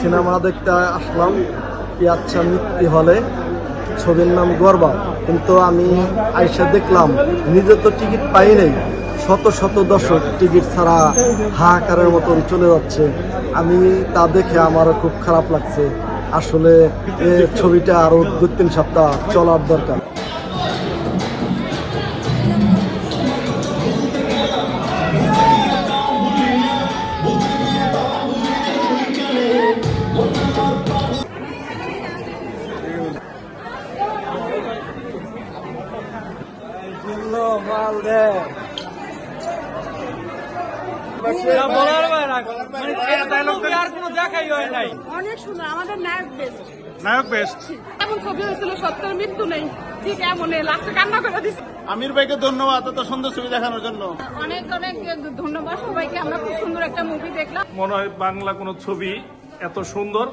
Cinema দেখতে আসলাম আচ্ছা মৃত্যু হলে, ছবির নাম গর্বা। কিন্তু আমি আইসা দেখলাম নিজে তো টিকিট পাই নাই, শত শত দর্শক টিকিট ছাড়া হাহাকারের মতন চলে যাচ্ছে। আমি তা দেখে আমারও খুব খারাপ লাগছে। আসলে ছবিটা আরো 2-3 সপ্তাহ চলার দরকার। অনেক সুন্দর, আমাদের নায়ক বেস্ট। নায়ক বেস্ট। এমন ছবি হয়েছিল, সত্যের মৃত্যু নেই, ঠিক এমন লাস্টে কান্না করে দিচ্ছে। আমির ভাইকে ধন্যবাদ এত সুন্দর ছবি দেখানোর জন্য। অনেক অনেক ধন্যবাদ সবাইকে। আমরা খুব সুন্দর একটা মুভি দেখলাম। মনে হয় বাংলা কোনো ছবি এত সুন্দর